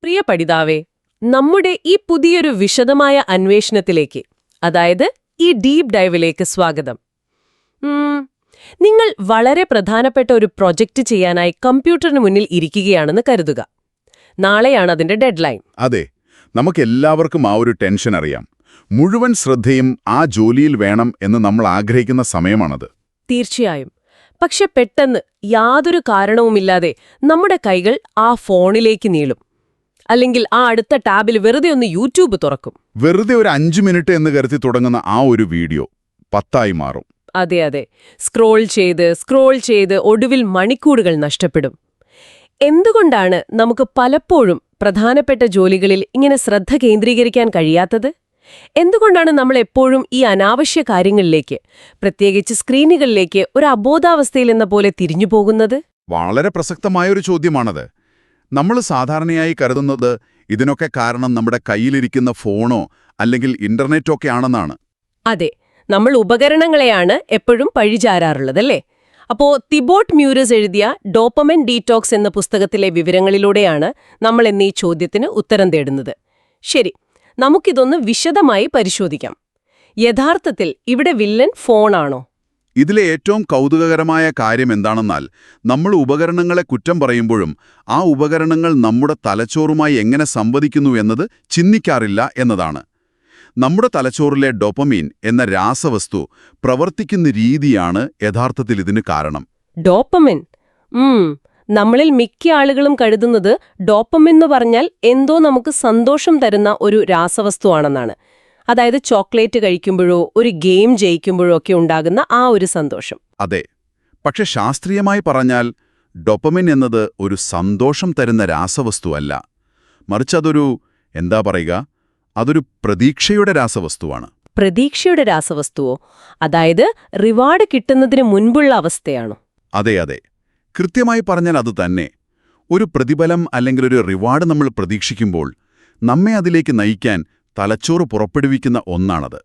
പ്രിയ പഠിതാവേ, നമ്മുടെ ഈ പുതിയൊരു വിശദമായ അന്വേഷണത്തിലേക്ക്, അതായത് ഈ ഡീപ് ഡൈവിലേക്ക് സ്വാഗതം. നിങ്ങൾ വളരെ പ്രധാനപ്പെട്ട ഒരു പ്രൊജക്റ്റ് ചെയ്യാനായി കമ്പ്യൂട്ടറിന് മുന്നിൽ ഇരിക്കുകയാണെന്ന് കരുതുക. നാളെയാണ് അതിന്റെ ഡെഡ്ലൈൻ. അതെ, നമുക്കെല്ലാവർക്കും ആ ഒരു ടെൻഷൻ അറിയാം. മുഴുവൻ ശ്രദ്ധയും ആ ജോലിയിൽ വേണം എന്ന് നമ്മൾ ആഗ്രഹിക്കുന്ന സമയമാണത്. തീർച്ചയായും. പക്ഷെ പെട്ടെന്ന് യാതൊരു കാരണവുമില്ലാതെ നമ്മുടെ കൈകൾ ആ ഫോണിലേക്ക് നീളും. അല്ലെങ്കിൽ ആ അടുത്ത ടാബിൽ വെറുതെ ഒന്ന് യൂട്യൂബ് തുറക്കും. വെറുതെ ഒരു 5 മിനിറ്റ് എന്ന് കരുതി തുടങ്ങുന്ന ആ ഒരു വീഡിയോ 10 മാറും. അതെ, സ്ക്രോൾ ചെയ്ത് ഒടുവിൽ മണിക്കൂറുകൾ നഷ്ടപ്പെടും. എന്തുകൊണ്ടാണ് നമുക്ക് പലപ്പോഴും പ്രധാനപ്പെട്ട ജോലികളിൽ ഇങ്ങനെ ശ്രദ്ധ കേന്ദ്രീകരിക്കാൻ കഴിയാത്തത്? എന്തുകൊണ്ടാണ് നമ്മൾ എപ്പോഴും ഈ അനാവശ്യ കാര്യങ്ങളിലേക്ക്, പ്രത്യേകിച്ച് സ്ക്രീനുകളിലേക്ക് ഒരു അബോധാവസ്ഥയിലെന്ന പോലെ തിരിഞ്ഞു പോകുന്നത്? വളരെ പ്രസക്തമായൊരു ചോദ്യമാണത്. നമ്മൾ സാധാരണയായി കരുതുന്നത് ഇതിനൊക്കെ കാരണം നമ്മുടെ കയ്യിലിരിക്കുന്ന ഫോണോ അല്ലെങ്കിൽ ഇന്റർനെറ്റൊക്കെ ആണെന്നാണ്. അതെ, നമ്മൾ ഉപകരണങ്ങളെയാണ് എപ്പോഴും പഴിചാരാറുള്ളതല്ലേ? അപ്പോ തിബോട്ട് മ്യൂറസ് എഴുതിയ ഡോപ്പമിൻ ഡീറ്റോക്സ് എന്ന പുസ്തകത്തിലെ വിവരങ്ങളിലൂടെയാണ് നമ്മൾ ഈ ചോദ്യത്തിന് ഉത്തരം തേടുന്നത്. ശരി, നമുക്കിതൊന്ന് വിശദമായി പരിശോധിക്കാം. യഥാർത്ഥത്തിൽ ഇവിടെ വില്ലൻ ഫോണാണോ? ഇതിലെ ഏറ്റവും കൗതുകകരമായ കാര്യം എന്താണെന്നാൽ, നമ്മൾ ഉപകരണങ്ങളെ കുറ്റം പറയുമ്പോഴും ആ ഉപകരണങ്ങൾ നമ്മുടെ തലച്ചോറുമായി എങ്ങനെ സംവദിക്കുന്നു എന്നത് ചിന്തിക്കാറില്ല എന്നതാണ്. നമ്മുടെ തലച്ചോറിലെ ഡോപ്പമീൻ എന്ന രാസവസ്തു പ്രവർത്തിക്കുന്ന രീതിയാണ് യഥാർത്ഥത്തിൽ ഇതിന് കാരണം. ഡോപ്പമിൻ? നമ്മളിൽ മിക്ക ആളുകളും കരുതുന്നത് ഡോപ്പമിൻ എന്ന് പറഞ്ഞാൽ എന്തോ നമുക്ക് സന്തോഷം തരുന്ന ഒരു രാസവസ്തുവാണെന്നാണ്. അതായത് ചോക്ലേറ്റ് കഴിക്കുമ്പോഴോ ഒരു ഗെയിം ജയിക്കുമ്പോഴോ ഒക്കെ ഉണ്ടാകുന്ന ആ ഒരു സന്തോഷം. അതെ, പക്ഷെ ശാസ്ത്രീയമായി പറഞ്ഞാൽ ഡോപ്പമിൻ എന്നത് ഒരു സന്തോഷം തരുന്ന രാസവസ്തുവല്ല. മറിച്ച് അതൊരു പ്രതീക്ഷയുടെ രാസവസ്തുവാണ്. പ്രതീക്ഷയുടെ രാസവസ്തുവോ? അതായത് റിവാർഡ് കിട്ടുന്നതിന് മുൻപുള്ള അവസ്ഥയാണോ? അതെ, കൃത്യമായി പറഞ്ഞാൽ അത് തന്നെ. ഒരു പ്രതിഫലം അല്ലെങ്കിൽ ഒരു റിവാർഡ് നമ്മൾ പ്രതീക്ഷിക്കുമ്പോൾ നമ്മെ അതിലേക്ക് നയിക്കാൻ തലച്ചോറ് പുറപ്പെടുവിക്കുന്ന ഒന്നാണത്.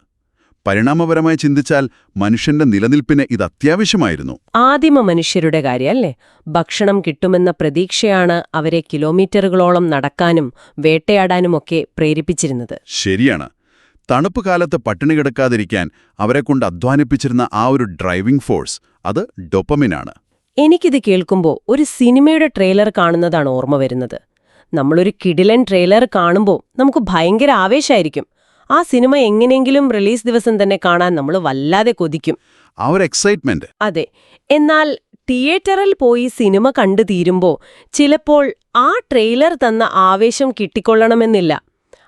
പരിണാമപരമായി ചിന്തിച്ചാൽ മനുഷ്യന്റെ നിലനിൽപ്പിന് ഇത് അത്യാവശ്യമായിരുന്നു. ആദിമ മനുഷ്യരുടെ കാര്യമല്ലേ? ഭക്ഷണം കിട്ടുമെന്ന പ്രതീക്ഷയാണ് അവരെ കിലോമീറ്ററുകളോളം നടക്കാനും വേട്ടയാടാനുമൊക്കെ പ്രേരിപ്പിച്ചിരുന്നത്. ശരിയാണ്. തണുപ്പ് കാലത്ത് പട്ടിണി കിടക്കാതിരിക്കാൻ അവരെക്കൊണ്ട് അധ്വാനിപ്പിച്ചിരുന്ന ആ ഒരു ഡ്രൈവിംഗ് ഫോഴ്സ്, അത് ഡോപ്പമിനാണ്. എനിക്കിത് കേൾക്കുമ്പോൾ ഒരു സിനിമയുടെ ട്രെയിലർ കാണുന്നതാണ് ഓർമ്മ വരുന്നത്. നമ്മളൊരു കിടിലൻ ട്രെയിലർ കാണുമ്പോൾ നമുക്ക് ഭയങ്കര ആവേശമായിരിക്കും. ആ സിനിമ എങ്ങനെയെങ്കിലും റിലീസ് ദിവസം തന്നെ കാണാൻ നമ്മൾ വല്ലാതെ കൊതിക്കും. ആ ഒരു എക്സൈറ്റ്മെന്റ്. അതെ. എന്നാൽ തിയേറ്ററിൽ പോയി സിനിമ കണ്ടു തീരുമ്പോൾ ചിലപ്പോൾ ആ ട്രെയിലർ തന്ന ആവേശം കിട്ടിക്കൊള്ളണമെന്നില്ല.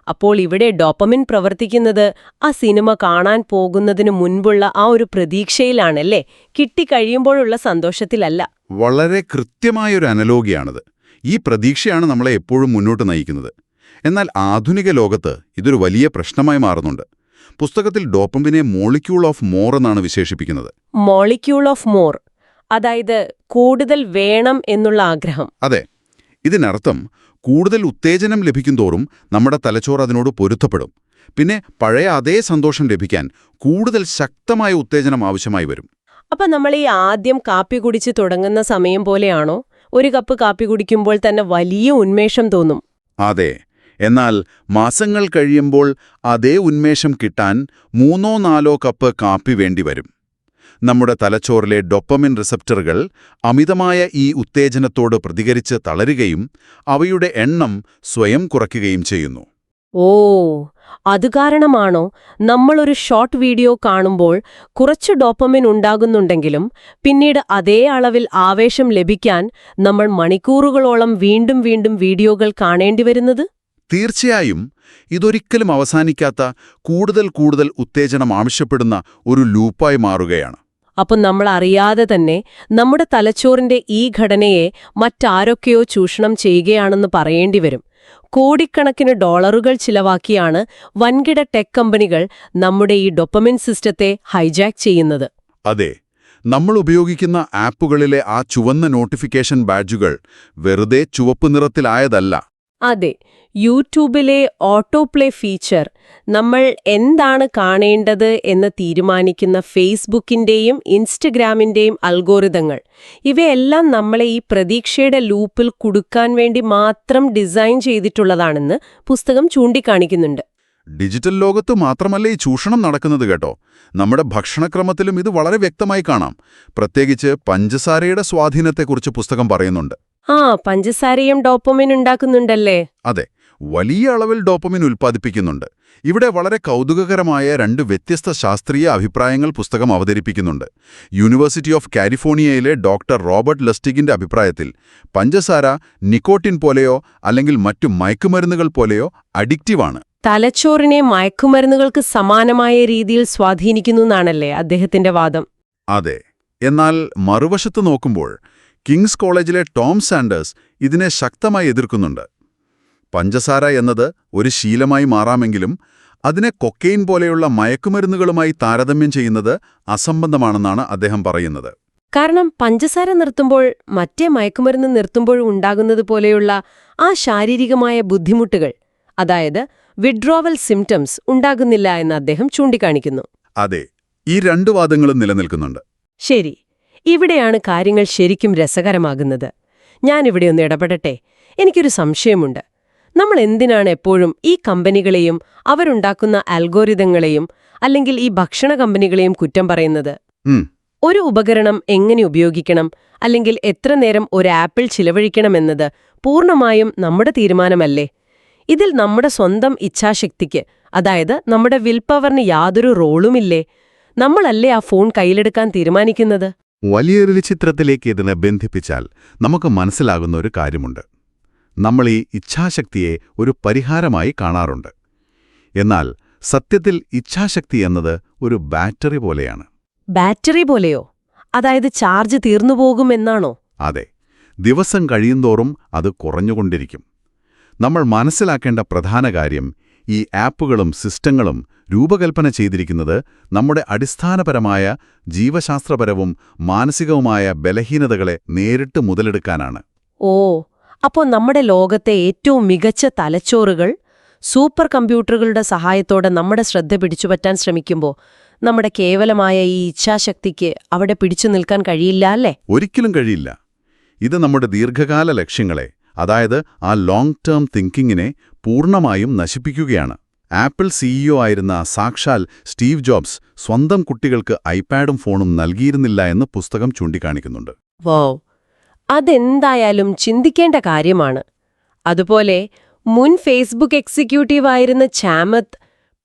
അപ്പോൾ ഇവിടെ ഡോപ്പമിൻ പ്രവർത്തിക്കുന്നത് ആ സിനിമ കാണാൻ പോകുന്നതിന് മുൻപുള്ള ആ ഒരു പ്രതീക്ഷയിലാണല്ലേ, കിട്ടിക്കഴിയുമ്പോഴുള്ള സന്തോഷത്തിലല്ല. വളരെ കൃത്യമായൊരു അനലോഗിയാണത്. ഈ പ്രതീക്ഷയാണ് നമ്മളെ എപ്പോഴും മുന്നോട്ട് നയിക്കുന്നത്. എന്നാൽ ആധുനിക ലോകത്ത് ഇതൊരു വലിയ പ്രശ്നമായി മാറുന്നുണ്ട്. പുസ്തകത്തിൽ ഡോപ്പമിനെ മോളിക്യൂൾ ഓഫ് മോർ എന്നാണ് വിശേഷിപ്പിക്കുന്നത്. മോളിക്യൂൾ ഓഫ് മോർ, അതായത് കൂടുതൽ വേണം എന്നുള്ള ആഗ്രഹം. അതെ, ഇതിനർത്ഥം കൂടുതൽ ഉത്തേജനം ലഭിക്കുന്തോറും നമ്മുടെ തലച്ചോറ് അതിനോട് പൊരുത്തപ്പെടും. പിന്നെ പഴയ അതേ സന്തോഷം ലഭിക്കാൻ കൂടുതൽ ശക്തമായ ഉത്തേജനം ആവശ്യമായി വരും. അപ്പൊ നമ്മൾ ഈ ആദ്യം കാപ്പി കുടിച്ച് തുടങ്ങുന്ന സമയം പോലെയാണോ? ഒരു കപ്പ് കാപ്പി കുടിക്കുമ്പോൾ തന്നെ വലിയ ഉന്മേഷം തോന്നും. അതെ, എന്നാൽ മാസങ്ങൾ കഴിയുമ്പോൾ അതേ ഉന്മേഷം കിട്ടാൻ 3-4 കപ്പ് കാപ്പി വേണ്ടിവരും. നമ്മുടെ തലച്ചോറിലെ ഡോപ്പമിൻ റിസപ്റ്ററുകൾ അമിതമായ ഈ ഉത്തേജനത്തോട് പ്രതികരിച്ച് തളരുകയും അവയുടെ എണ്ണം സ്വയം കുറയ്ക്കുകയും ചെയ്യുന്നു. ഓ, അതുകാരണമാണോ നമ്മളൊരു ഷോർട്ട് വീഡിയോ കാണുമ്പോൾ കുറച്ച് ഡോപ്പമിൻ ഉണ്ടാകുന്നുണ്ടെങ്കിലും പിന്നീട് അതേ അളവിൽ ആവേശം ലഭിക്കാൻ നമ്മൾ മണിക്കൂറുകളോളം വീണ്ടും വീണ്ടും വീഡിയോകൾ കാണേണ്ടി വരുന്നത്? തീർച്ചയായും. ഇതൊരിക്കലും അവസാനിക്കാത്ത കൂടുതൽ ഉത്തേജനം ആവശ്യപ്പെടുന്ന ഒരു ലൂപ്പായി മാറുകയാണ്. അപ്പം നമ്മൾ അറിയാതെ തന്നെ നമ്മുടെ തലച്ചോറിന്റെ ഈ ഘടനയെ മറ്റാരൊക്കെയോ ചൂഷണം ചെയ്യുകയാണെന്ന് പറയേണ്ടി വരും. കോടിക്കണക്കിന് ഡോളറുകൾ ചിലവാക്കിയാണ് വൻകിട ടെക് കമ്പനികൾ നമ്മുടെ ഈ ഡോപ്പമിൻ സിസ്റ്റത്തെ ഹൈജാക്ക് ചെയ്യുന്നത്. അതെ, നമ്മൾ ഉപയോഗിക്കുന്ന ആപ്പുകളിലെ ആ ചുവന്ന നോട്ടിഫിക്കേഷൻ ബാഡ്ജുകൾ വെറുതെ ചുവപ്പ് നിറത്തിലായതല്ല. അതെ, യൂട്യൂബിലെ ഓട്ടോപ്ലേ ഫീച്ചർ നമ്മൾ എന്താണ് കാണേണ്ടത് എന്ന് തീരുമാനിക്കുന്ന ഫേസ്ബുക്കിന്റെയും ഇൻസ്റ്റഗ്രാമിന്റെയും അൽഗോരിതങ്ങൾ, ഇവയെല്ലാം നമ്മളെ ഈ പ്രതീക്ഷയുടെ ലൂപ്പിൽ കുടുക്കാൻ വേണ്ടി മാത്രം ഡിസൈൻ ചെയ്തിട്ടുള്ളതാണെന്ന് പുസ്തകം ചൂണ്ടിക്കാണിക്കുന്നുണ്ട്. ഡിജിറ്റൽ ലോകത്ത് മാത്രമല്ല ഈ ചൂഷണം നടക്കുന്നത് കേട്ടോ. നമ്മുടെ ഭക്ഷണക്രമത്തിലും ഇത് വളരെ വ്യക്തമായി കാണാം. പ്രത്യേകിച്ച് പഞ്ചസാരയുടെ സ്വാധീനത്തെക്കുറിച്ച് പുസ്തകം പറയുന്നുണ്ട്. പഞ്ചസാരയും ഡോപ്പമിൻ ഉണ്ടാക്കുന്നുണ്ടല്ലേ? അതെ, വലിയ അളവിൽ ഡോപ്പമിൻ ഉൽപ്പാദിപ്പിക്കുന്നുണ്ട്. ഇവിടെ വളരെ കൗതുകകരമായ 2 വ്യത്യസ്ത ശാസ്ത്രീയ അഭിപ്രായങ്ങൾ പുസ്തകം അവതരിപ്പിക്കുന്നുണ്ട്. യൂണിവേഴ്സിറ്റി ഓഫ് കാലിഫോർണിയയിലെ ഡോക്ടർ റോബർട്ട് ലസ്റ്റിഗിന്റെ അഭിപ്രായത്തിൽ പഞ്ചസാര നിക്കോട്ടിൻ പോലെയോ അല്ലെങ്കിൽ മറ്റു മയക്കുമരുന്നുകൾ പോലെയോ അഡിക്റ്റീവാണ്. തലച്ചോറിനെ മയക്കുമരുന്നുകൾക്ക് സമാനമായ രീതിയിൽ സ്വാധീനിക്കുന്നു എന്നാണല്ലേ അദ്ദേഹത്തിന്റെ വാദം? അതെ. എന്നാൽ മറുവശത്ത് നോക്കുമ്പോൾ കിങ്സ് കോളേജിലെ ടോം സാൻഡേഴ്സ് ഇതിനെ ശക്തമായി എതിർക്കുന്നുണ്ട്. പഞ്ചസാര എന്നത് ഒരു ശീലമായി മാറാമെങ്കിലും അതിനെ കൊക്കെയിൻ പോലെയുള്ള മയക്കുമരുന്നുകളുമായി താരതമ്യം ചെയ്യുന്നത് അസംബന്ധമാണെന്നാണ് അദ്ദേഹം പറയുന്നത്. കാരണം പഞ്ചസാര നിർത്തുമ്പോൾ മറ്റേ മയക്കുമരുന്ന് നിർത്തുമ്പോഴും ഉണ്ടാകുന്നത് പോലെയുള്ള ആ ശാരീരികമായ ബുദ്ധിമുട്ടുകൾ, അതായത് വിഡ്രോവൽ സിംറ്റംസ് ഉണ്ടാകുന്നില്ല എന്ന് അദ്ദേഹം ചൂണ്ടിക്കാണിക്കുന്നു. അതെ, ഈ 2 വാദങ്ങളും നിലനിൽക്കുന്നുണ്ട്. ശരി, ഇവിടെയാണ് കാര്യങ്ങൾ ശരിക്കും രസകരമാകുന്നത്. ഞാനിവിടെ ഒന്ന് ഇടപെടട്ടെ. എനിക്കൊരു സംശയമുണ്ട്. നമ്മൾ എന്തിനാണ് എപ്പോഴും ഈ കമ്പനികളെയും അവരുണ്ടാക്കുന്ന അൽഗോരിതങ്ങളെയും അല്ലെങ്കിൽ ഈ ഭക്ഷണ കമ്പനികളെയും കുറ്റം പറയുന്നത്? ഒരു ഉപകരണം എങ്ങനെ ഉപയോഗിക്കണം അല്ലെങ്കിൽ എത്ര നേരം ഒരു ആപ്പിൾ ചിലവഴിക്കണമെന്നത് പൂർണ്ണമായും നമ്മുടെ തീരുമാനമല്ലേ? ഇതിൽ നമ്മുടെ സ്വന്തം ഇച്ഛാശക്തിക്ക്, അതായത് നമ്മുടെ വിൽപവറിന് യാതൊരു റോളുമില്ലേ? നമ്മളല്ലേ ആ ഫോൺ കയ്യിലെടുക്കാൻ തീരുമാനിക്കുന്നത്? വലിയൊരു ചിത്രത്തിലേക്ക് ഇതിനെ ബന്ധിപ്പിച്ചാൽ നമുക്ക് മനസ്സിലാകുന്ന ഒരു കാര്യമുണ്ട്. നമ്മൾ ഈ ഇച്ഛാശക്തിയെ ഒരു പരിഹാരമായി കാണാറുണ്ട്. എന്നാൽ സത്യത്തിൽ ഇച്ഛാശക്തി എന്നത് ഒരു ബാറ്ററി പോലെയാണ്. ബാറ്ററി പോലെയോ? അതായത് ചാർജ് തീർന്നുപോകുമെന്നാണോ? അതെ, ദിവസം കഴിയുന്തോറും അത് കുറഞ്ഞുകൊണ്ടിരിക്കും. നമ്മൾ മനസ്സിലാക്കേണ്ട പ്രധാന കാര്യം, ഈ ആപ്പുകളും സിസ്റ്റങ്ങളും രൂപകൽപ്പന ചെയ്തിരിക്കുന്നത് നമ്മുടെ അടിസ്ഥാനപരമായ ജീവശാസ്ത്രപരവും മാനസികവുമായ ബലഹീനതകളെ നേരിട്ട് മുതലെടുക്കാനാണ്. അപ്പോൾ നമ്മുടെ ലോകത്തെ ഏറ്റവും മികച്ച തലച്ചോറുകൾ സൂപ്പർ കമ്പ്യൂട്ടറുകളുടെ സഹായത്തോടെ നമ്മുടെ ശ്രദ്ധ പിടിച്ചുപറ്റാൻ ശ്രമിക്കുമ്പോൾ നമ്മുടെ കേവലമായ ഈ ഇച്ഛാശക്തിക്ക് അവിടെ പിടിച്ചു നിൽക്കാൻ കഴിയില്ല അല്ലേ? ഒരിക്കലും കഴിയില്ല. ഇത് നമ്മുടെ ദീർഘകാല ലക്ഷ്യങ്ങളെ, അതായത് ആ ലോങ് ടേം തിങ്കിങ്ങിനെ പൂർണ്ണമായും നശിപ്പിക്കുകയാണ്. ആപ്പിൾ സിഇഒ ആയിരുന്ന സാക്ഷാൽ സ്റ്റീവ് ജോബ്സ് സ്വന്തം കുട്ടികൾക്ക് ഐപാഡും ഫോണും നൽകിയിരുന്നില്ല എന്ന് പുസ്തകം ചൂണ്ടിക്കാണിക്കുന്നുണ്ട്. അതെന്തായാലും ചിന്തിക്കേണ്ട കാര്യമാണ്. അതുപോലെ മുൻ ഫേസ്ബുക്ക് എക്സിക്യൂട്ടീവായിരുന്ന ചാമത്ത്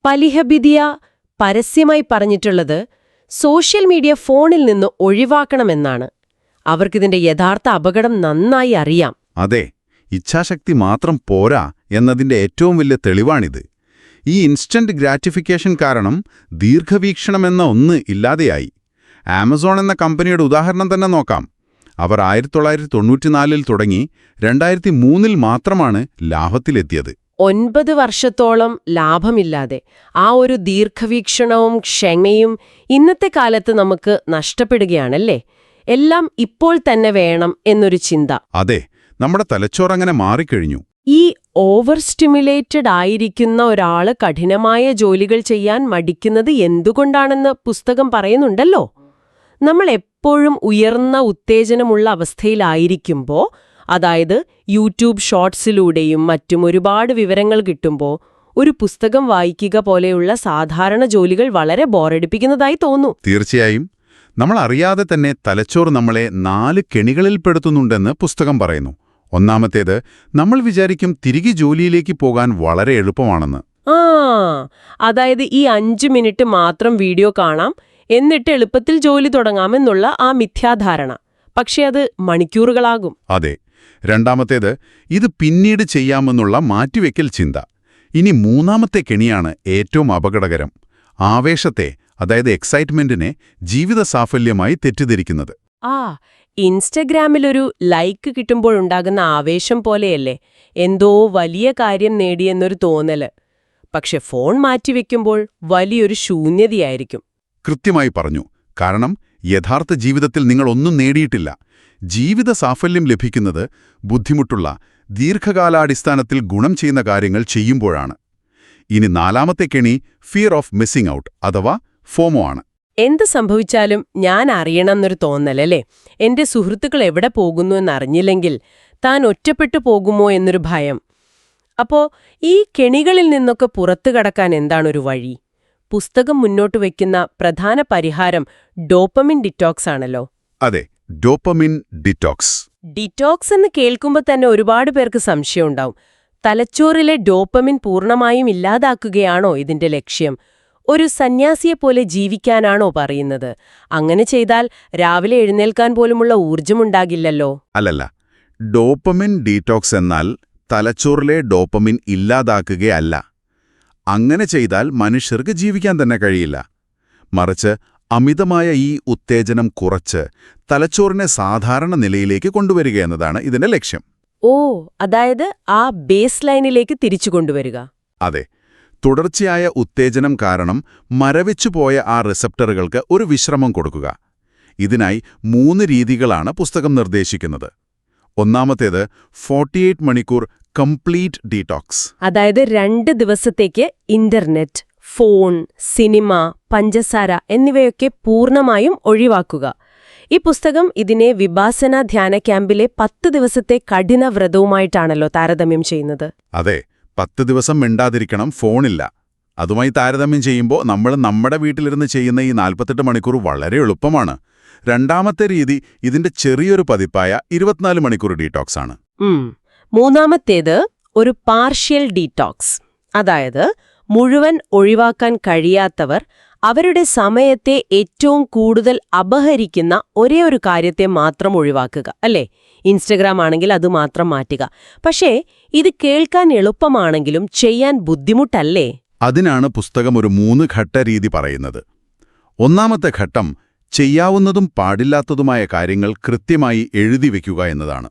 പലിഹബിദിയ പരസ്യമായി പറഞ്ഞിട്ടുള്ളത് സോഷ്യൽ മീഡിയ ഫോണിൽ നിന്ന് ഒഴിവാക്കണമെന്നാണ്. അവർക്കിതിന്റെ യഥാർത്ഥ അപകടം നന്നായി അറിയാം. അതെ, ഇച്ഛാശക്തി മാത്രം പോരാ എന്നതിന്റെ ഏറ്റവും വലിയ തെളിവാണിത്. ഈ ഇൻസ്റ്റന്റ് ഗ്രാറ്റിഫിക്കേഷൻ കാരണം ദീർഘവീക്ഷണമെന്ന ഒന്ന് ഇല്ലാതെയായി. ആമസോൺ എന്ന കമ്പനിയുടെ ഉദാഹരണം തന്നെ നോക്കാം. അവർ 1994 തുടങ്ങി 2003 മാത്രമാണ് ലാഭത്തിലെത്തിയത്. 9 വർഷത്തോളം ലാഭമില്ലാതെ ആ ഒരു ദീർഘവീക്ഷണവും ക്ഷമയും ഇന്നത്തെ കാലത്ത് നമുക്ക് നഷ്ടപ്പെടുകയാണല്ലേ? എല്ലാം ഇപ്പോൾ തന്നെ വേണം എന്നൊരു ചിന്ത. അതെ, നമ്മുടെ തലച്ചോറങ്ങനെ മാറിക്കഴിഞ്ഞു. ഈ ഓവർ സ്റ്റിമുലേറ്റഡ് ആയിരിക്കുന്ന ഒരാള് കഠിനമായ ജോലികൾ ചെയ്യാൻ മടിക്കുന്നത് എന്തുകൊണ്ടാണെന്ന് പുസ്തകം പറയുന്നുണ്ടല്ലോ. നമ്മൾ എപ്പോഴും ഉയർന്ന ഉത്തേജനമുള്ള അവസ്ഥയിലായിരിക്കുമ്പോൾ, അതായത് യൂട്യൂബ് ഷോർട്സിലൂടെയും മറ്റും ഒരുപാട് വിവരങ്ങൾ കിട്ടുമ്പോൾ ഒരു പുസ്തകം വായിക്കുക പോലെയുള്ള സാധാരണ ജോലികൾ വളരെ ബോറടിപ്പിക്കുന്നതായി തോന്നും. തീർച്ചയായും. നമ്മൾ അറിയാതെ തന്നെ തലച്ചോറ് നമ്മളെ 4 കെണികളിൽപ്പെടുത്തുന്നുണ്ടെന്ന് പുസ്തകം പറയുന്നു. ഒന്നാമത്തേത്, നമ്മൾ വിചാരിക്കും തിരികെ ജോലിയിലേക്ക് പോകാൻ വളരെ എളുപ്പമാണെന്ന്. അതായത് ഈ 5 മിനിറ്റ് മാത്രം വീഡിയോ കാണാം, എന്നിട്ട് എളുപ്പത്തിൽ ജോലി തുടങ്ങാമെന്നുള്ള ആ മിഥ്യാധാരണ. പക്ഷെ അത് മണിക്കൂറുകളാകും. അതെ. രണ്ടാമത്തേത്, ഇത് പിന്നീട് ചെയ്യാമെന്നുള്ള മാറ്റിവെക്കൽ ചിന്ത. ഇനി മൂന്നാമത്തെ കെണിയാണ് ഏറ്റവും അപകടകരം. ആവേശത്തെ, അതായത് എക്സൈറ്റ്മെന്റിനെ ജീവിത സാഫല്യമായി തെറ്റിദ്ധരിക്കുന്നത്. ഇൻസ്റ്റഗ്രാമിലൊരു ലൈക്ക് കിട്ടുമ്പോഴുണ്ടാകുന്ന ആവേശം പോലെയല്ലേ എന്തോ വലിയ കാര്യം നേടിയെന്നൊരു തോന്നല്. പക്ഷെ ഫോൺ മാറ്റിവെക്കുമ്പോൾ വലിയൊരു ശൂന്യതയായിരിക്കും. കൃത്യമായി പറഞ്ഞു. കാരണം യഥാർത്ഥ ജീവിതത്തിൽ നിങ്ങൾ ഒന്നും നേടിയിട്ടില്ല. ജീവിത സാഫല്യം ലഭിക്കുന്നത് ബുദ്ധിമുട്ടുള്ള, ദീർഘകാലാടിസ്ഥാനത്തിൽ ഗുണം ചെയ്യുന്ന കാര്യങ്ങൾ ചെയ്യുമ്പോഴാണ്. ഇനി നാലാമത്തെ കെണി ഫിയർ ഓഫ് മിസ്സിംഗ് ഔട്ട് അഥവാ ഫോമോ ആണ്. എന്ത് സംഭവിച്ചാലും ഞാൻ അറിയണമെന്നൊരു തോന്നലല്ലേ? എന്റെ സുഹൃത്തുക്കൾ എവിടെ പോകുന്നു എന്നറിഞ്ഞില്ലെങ്കിൽ താൻ ഒറ്റപ്പെട്ടു പോകുമോ എന്നൊരു ഭയം. അപ്പോ ഈ കെണികളിൽ നിന്നൊക്കെ പുറത്തു കടക്കാൻ എന്താണൊരു വഴി? പുസ്തകം മുന്നോട്ട് വയ്ക്കുന്ന പ്രധാന പരിഹാരം ഡോപ്പമിൻ ഡിറ്റോക്സ് ആണല്ലോ. അതെ, ഡോപ്പമിൻ ഡിറ്റോക്സ്. ഡിറ്റോക്സ് എന്ന് കേൾക്കുമ്പോൾ തന്നെ ഒരുപാട് പേർക്ക് സംശയമുണ്ടാവും. തലച്ചോറിലെ ഡോപ്പമിൻ പൂർണ്ണമായും ഇല്ലാതാക്കുകയാണോ ഇതിന്റെ ലക്ഷ്യം? ഒരു സന്യാസിയെപ്പോലെ ജീവിക്കാനാണോ പറയുന്നത്? അങ്ങനെ ചെയ്താൽ രാവിലെ എഴുന്നേൽക്കാൻ പോലുമുള്ള ഊർജ്ജമുണ്ടാകില്ലല്ലോ. അല്ലല്ല, ഡോപ്പമിൻ ഡീറ്റോക്സ് എന്നാൽ തലച്ചോറിലെ ഡോപ്പമിൻ ഇല്ലാതാക്കുകയല്ല. അങ്ങനെ ചെയ്താൽ മനുഷ്യർക്ക് ജീവിക്കാൻ തന്നെ കഴിയില്ല. മറിച്ച് അമിതമായ ഈ ഉത്തേജനം കുറച്ച് തലച്ചോറിനെ സാധാരണ നിലയിലേക്ക് കൊണ്ടുവരിക എന്നതാണ് ഇതിന്റെ ലക്ഷ്യം. ഓ, അതായത് ആ ബേസ് ലൈനിലേക്ക് തിരിച്ചു കൊണ്ടുവരിക. അതെ, തുടർച്ചയായ ഉത്തേജനം കാരണം മരവിച്ചുപോയ ആ റിസപ്റ്ററുകൾക്ക് ഒരു വിശ്രമം കൊടുക്കുക. ഇതിനായി 3 രീതികളാണ് പുസ്തകം നിർദ്ദേശിക്കുന്നത്. ഒന്നാമത്തേത് 48 മണിക്കൂർ കംപ്ലീറ്റ് ഡീടോക്സ്. അതായത് 2 ദിവസത്തേക്ക് ഇന്റർനെറ്റ്, ഫോൺ, സിനിമ, പഞ്ചസാര എന്നിവയൊക്കെ പൂർണ്ണമായും ഒഴിവാക്കുക. ഈ പുസ്തകം ഇതിനെ വിപാസന ധ്യാന ക്യാമ്പിലെ 10 ദിവസത്തെ കഠിന വ്രതവുമായിട്ടാണല്ലോ താരതമ്യം ചെയ്യുന്നത്. അതെ, 10 ദിവസം മിണ്ടാതിരിക്കണം, ഫോണില്ല. അതുമായി താരതമ്യം ചെയ്യുമ്പോൾ നമ്മൾ നമ്മുടെ വീട്ടിലിരുന്ന് ചെയ്യുന്ന ഈ 48 മണിക്കൂർ വളരെ എളുപ്പമാണ്. രണ്ടാമത്തെ രീതി ഇതിന്റെ ചെറിയൊരു പതിപ്പായ 24 മണിക്കൂർ ഡീടോക്സ് ആണ്. മൂന്നാമത്തേത് ഒരു പാർഷ്യൽ ഡീടോക്സ്. അതായത് മുഴുവൻ ഒഴിവാക്കാൻ കഴിയാത്തവർ അവരുടെ സമയത്തെ ഏറ്റവും കൂടുതൽ അപഹരിക്കുന്ന ഒരേ ഒരു കാര്യത്തെ മാത്രം ഒഴിവാക്കുക, അല്ലേ? ഇൻസ്റ്റഗ്രാം ആണെങ്കിൽ അത് മാത്രം മാറ്റുക. പക്ഷേ ഇത് കേൾക്കാൻ എളുപ്പമാണെങ്കിലും ചെയ്യാൻ ബുദ്ധിമുട്ടല്ലേ? അതിനാണ് പുസ്തകം ഒരു 3 ഘട്ട രീതി പറയുന്നത്. ഒന്നാമത്തെ ഘട്ടം ചെയ്യാവുന്നതും പാടില്ലാത്തതുമായ കാര്യങ്ങൾ കൃത്യമായി എഴുതി വയ്ക്കുക എന്നതാണ്.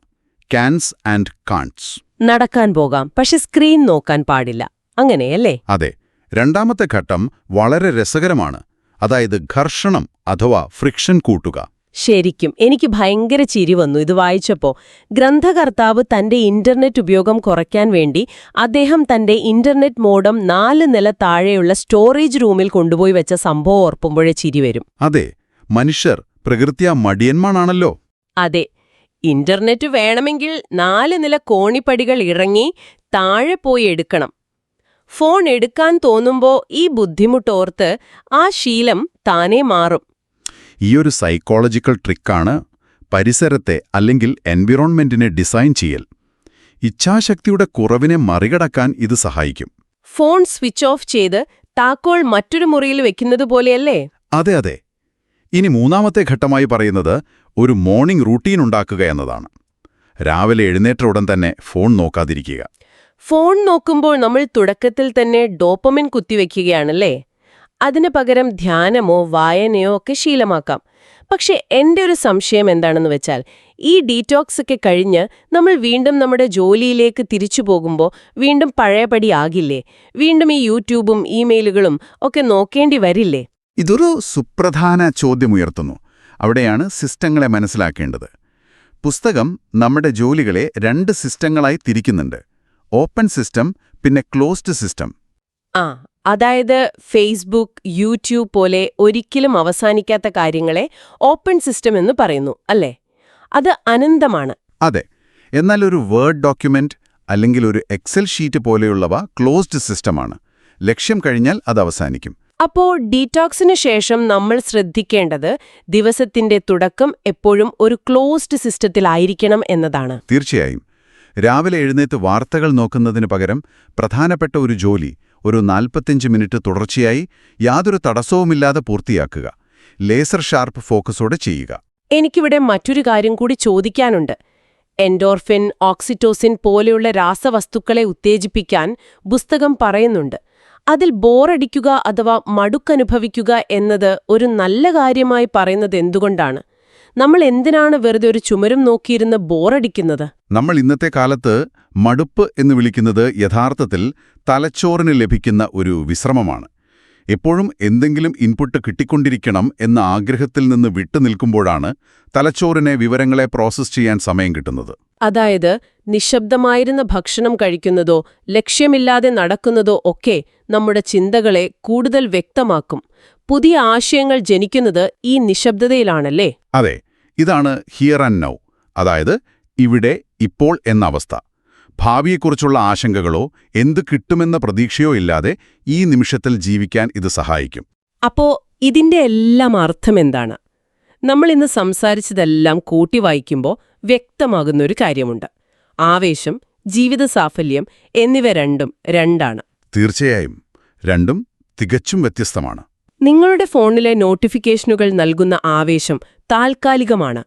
Cans and cons. നടക്കാൻ പോകാം, പക്ഷെ സ്ക്രീൻ നോക്കാൻ പാടില്ല, അങ്ങനെയല്ലേ? അതെ. രണ്ടാമത്തെ ഘട്ടം വളരെ രസകരമാണ്. അതായത് ഘർഷണം അഥവാ ഫ്രിക്ഷൻ കൂട്ടുക. ശരിക്കും എനിക്ക് ഭയങ്കര ചിരി വന്നു ഇത് വായിച്ചപ്പോ. ഗ്രന്ഥകർത്താവ് തന്റെ ഇന്റർനെറ്റ് ഉപയോഗം കുറയ്ക്കാൻ വേണ്ടി അദ്ദേഹം തന്റെ ഇന്റർനെറ്റ് മോഡം 4 നില താഴെയുള്ള സ്റ്റോറേജ് റൂമിൽ കൊണ്ടുപോയി വെച്ച സംഭവം ഓർക്കുമ്പോഴേ ചിരി വരും. അതെ, മനുഷ്യർ പ്രകൃത്യാ മടിയന്മാരാണല്ലോ. അതെ, ഇന്റർനെറ്റ് വേണമെങ്കിൽ 4 നില കോണിപ്പടികൾ ഇറങ്ങി താഴെ പോയി എടുക്കണം. ഫോൺ എടുക്കാൻ തോന്നുമ്പോ ഈ ബുദ്ധിമുട്ടോർത്ത് ആ ശീലം താനേ മാറും. ഈയൊരു സൈക്കോളജിക്കൽ ട്രിക്കാണ് പരിസരത്തെ അല്ലെങ്കിൽ എൻവിറോൺമെന്റിനെ ഡിസൈൻ ചെയ്യൽ. ഇച്ഛാശക്തിയുടെ കുറവിനെ മറികടക്കാൻ ഇത് സഹായിക്കും. ഫോൺ സ്വിച്ച് ഓഫ് ചെയ്ത് താക്കോൽ മറ്റൊരു മുറിയിൽ വെക്കുന്നത് പോലെയല്ലേ? അതെ അതെ. ഇനി മൂന്നാമത്തെ ഘട്ടമായി പറയുന്നത് ഒരു മോർണിംഗ് റൂട്ടീൻ ഉണ്ടാക്കുക എന്നതാണ്. രാവിലെ എഴുന്നേറ്റ ഉടൻ തന്നെ ഫോൺ നോക്കാതിരിക്കുക. ഫോൺ നോക്കുമ്പോൾ നമ്മൾ തുടക്കത്തിൽ തന്നെ ഡോപ്പമിൻ കുത്തിവെക്കുകയാണല്ലേ? അതിനു പകരം ധ്യാനമോ വായനയോ ഒക്കെ ശീലമാക്കാം. പക്ഷെ എന്റെ ഒരു സംശയം എന്താണെന്ന് വെച്ചാൽ, ഈ ഡീറ്റോക്സ് ഒക്കെ കഴിഞ്ഞ് നമ്മൾ വീണ്ടും നമ്മുടെ ജോലിയിലേക്ക് തിരിച്ചു പോകുമ്പോൾ വീണ്ടും പഴയപടിയാകില്ലേ? വീണ്ടും ഈ യൂട്യൂബും ഇമെയിലുകളും ഒക്കെ നോക്കേണ്ടി വരില്ലേ? ഇതൊരു സുപ്രധാന ചോദ്യമുയർത്തുന്നു. അവിടെയാണ് സിസ്റ്റങ്ങളെ മനസ്സിലാക്കേണ്ടത്. പുസ്തകം നമ്മുടെ ജോലികളെ 2 സിസ്റ്റങ്ങളായി തിരിക്കുന്നുണ്ട്. ഓപ്പൺ സിസ്റ്റം, പിന്നെ ക്ലോസ്ഡ് സിസ്റ്റം. അതായത് ഫേസ്ബുക്ക്, യൂട്യൂബ് പോലെ ഒരിക്കലും അവസാനിക്കാത്ത കാര്യങ്ങളെ ഓപ്പൺ സിസ്റ്റം എന്ന് പറയുന്നു, അല്ലേ? അത് അനന്തമാണ്. അതെ. എന്നാൽ ഒരു വേർഡ് ഡോക്യുമെന്റ് അല്ലെങ്കിൽ ഒരു എക്സൽ ഷീറ്റ് പോലെയുള്ളവ ക്ലോസ്ഡ് സിസ്റ്റമാണ്. ലക്ഷ്യം കഴിഞ്ഞാൽ അത് അവസാനിക്കും. അപ്പോൾ ഡീറ്റോക്സിന് ശേഷം നമ്മൾ ശ്രദ്ധിക്കേണ്ടത് ദിവസത്തിന്റെ തുടക്കം എപ്പോഴും ഒരു ക്ലോസ്ഡ് സിസ്റ്റത്തിലായിരിക്കണം എന്നതാണ്. തീർച്ചയായും. രാവിലെ എഴുന്നേറ്റ് വാർത്തകൾ നോക്കുന്നതിന് പകരം പ്രധാനപ്പെട്ട ഒരു ജോലി ഒരു 45 മിനിറ്റ് തുടർച്ചയായി യാതൊരു തടസ്സവുമില്ലാതെ പൂർത്തിയാക്കുക. ലേസർ ഷാർപ്പ് ഫോക്കസോടെ ചെയ്യുക. എനിക്കിവിടെ മറ്റൊരു കാര്യം കൂടി ചോദിക്കാനുണ്ട്. എൻഡോർഫിൻ, ഓക്സിറ്റോസിൻ പോലെയുള്ള രാസവസ്തുക്കളെ ഉത്തേജിപ്പിക്കാൻ പുസ്തകം പറയുന്നുണ്ട്. അതിൽ ബോറടിക്കുക അഥവാ മടുക്കനുഭവിക്കുക എന്നത് ഒരു നല്ല കാര്യമായി പറയുന്നത് എന്തുകൊണ്ടാണ്? നമ്മൾ എന്തിനാണ് വെറുതെ ഒരു ചുമരും നോക്കിയിരുന്ന് ബോറടിക്കുന്നത്? നമ്മൾ ഇന്നത്തെ കാലത്ത് മടുപ്പ് എന്ന് വിളിക്കുന്നത് യഥാർത്ഥത്തിൽ തലച്ചോറിന് ലഭിക്കുന്ന ഒരു വിശ്രമമാണ്. എപ്പോഴും എന്തെങ്കിലും ഇൻപുട്ട് കിട്ടിക്കൊണ്ടിരിക്കണം എന്ന ആഗ്രഹത്തിൽ നിന്ന് വിട്ടുനിൽക്കുമ്പോഴാണ് തലച്ചോറിനെ വിവരങ്ങളെ പ്രോസസ്സ് ചെയ്യാൻ സമയം കിട്ടുന്നത്. അതായത് നിശബ്ദമായിരുന്ന ഭക്ഷണം കഴിക്കുന്നതോ ലക്ഷ്യമില്ലാതെ നടക്കുന്നതോ ഒക്കെ നമ്മുടെ ചിന്തകളെ കൂടുതൽ വ്യക്തമാക്കും. പുതിയ ആശയങ്ങൾ ജനിക്കുന്നത് ഈ നിശബ്ദതയിലാണല്ലേ? അതെ, ഇതാണ് ഹിയർ ആൻഡ് നൗ, അതായത് ഇവിടെ ഇപ്പോൾ എന്ന അവസ്ഥ. ഭാവിയെക്കുറിച്ചുള്ള ആശങ്കകളോ എന്തു കിട്ടുമെന്ന പ്രതീക്ഷയോ ഇല്ലാതെ ഈ നിമിഷത്തിൽ ജീവിക്കാൻ ഇത് സഹായിക്കും. അപ്പോ ഇതിന്റെ എല്ലാം അർത്ഥമെന്താണ്? നമ്മൾ ഇന്ന് സംസാരിച്ചതെല്ലാം കൂട്ടി വായിക്കുമ്പോൾ വ്യക്തമാകുന്നൊരു കാര്യമുണ്ട്. ആവേശം, ജീവിത സാഫല്യം എന്നിവ രണ്ടാണ്. തീർച്ചയായും രണ്ടും തികച്ചും വ്യത്യസ്തമാണ്. നിങ്ങളുടെ ഫോണിലെ നോട്ടിഫിക്കേഷനുകൾ നൽകുന്ന ആവേശം താൽക്കാലികമാണ്.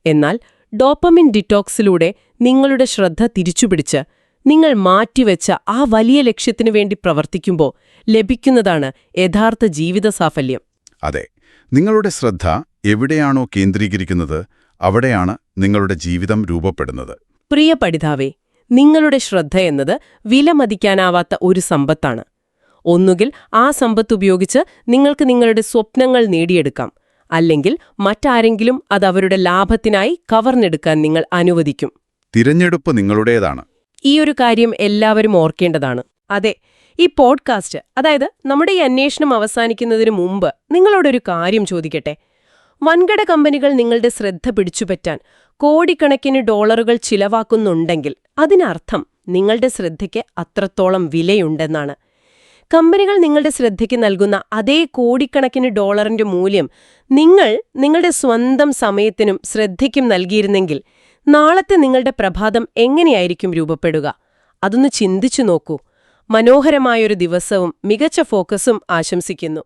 എന്നാൽ ഡോപ്പമിൻ ഡിറ്റോക്സിലൂടെ നിങ്ങളുടെ ശ്രദ്ധ തിരിച്ചുപിടിച്ച് നിങ്ങൾ മാറ്റിവെച്ച ആ വലിയ ലക്ഷ്യത്തിനു വേണ്ടി പ്രവർത്തിക്കുമ്പോൾ ലഭിക്കുന്നതാണ് യഥാർത്ഥ ജീവിത സാഫല്യം. അതെ, നിങ്ങളുടെ ശ്രദ്ധ എവിടെയാണോ കേന്ദ്രീകരിക്കുന്നത് അവിടെയാണ് നിങ്ങളുടെ ജീവിതം രൂപപ്പെടുന്നത്. പ്രിയ പഠിതാവേ, നിങ്ങളുടെ ശ്രദ്ധ എന്നത് വിലമതിക്കാനാവാത്ത ഒരു സമ്പത്താണ്. ഒന്നുകിൽ ആ സമ്പത്ത് ഉപയോഗിച്ച് നിങ്ങൾക്ക് നിങ്ങളുടെ സ്വപ്നങ്ങൾ നേടിയെടുക്കാം, അല്ലെങ്കിൽ മറ്റാരെങ്കിലും അത് അവരുടെ ലാഭത്തിനായി കവർന്നെടുക്കാൻ നിങ്ങൾ അനുവദിക്കും. തിരഞ്ഞെടുപ്പ് നിങ്ങളുടേതാണ്. ഈ ഒരു കാര്യം എല്ലാവരും ഓർക്കേണ്ടതാണ്. അതെ, ഈ പോഡ്കാസ്റ്റ്, അതായത് നമ്മുടെ ഈ അന്വേഷണം അവസാനിക്കുന്നതിന് മുമ്പ് നിങ്ങളോടൊരു കാര്യം ചോദിക്കട്ടെ. വൻകിട കമ്പനികൾ നിങ്ങളുടെ ശ്രദ്ധ പിടിച്ചുപറ്റാൻ കോടിക്കണക്കിന് ഡോളറുകൾ ചിലവാക്കുന്നുണ്ടെങ്കിൽ അതിനർത്ഥം നിങ്ങളുടെ ശ്രദ്ധയ്ക്ക് അത്രത്തോളം വിലയുണ്ടെന്നാണ്. കമ്പനികൾ നിങ്ങളുടെ ശ്രദ്ധയ്ക്ക് നൽകുന്ന അതേ കോടിക്കണക്കിന് ഡോളറിന്റെ മൂല്യം നിങ്ങൾ നിങ്ങളുടെ സ്വന്തം സമയത്തിനും ശ്രദ്ധയ്ക്കും നൽകിയിരുന്നെങ്കിൽ നാളത്തെ നിങ്ങളുടെ പ്രഭാതം എങ്ങനെയായിരിക്കും രൂപപ്പെടുക? അതൊന്ന് ചിന്തിച്ചു നോക്കൂ. മനോഹരമായൊരു ദിവസവും മികച്ച ഫോക്കസും ആശംസിക്കുന്നു.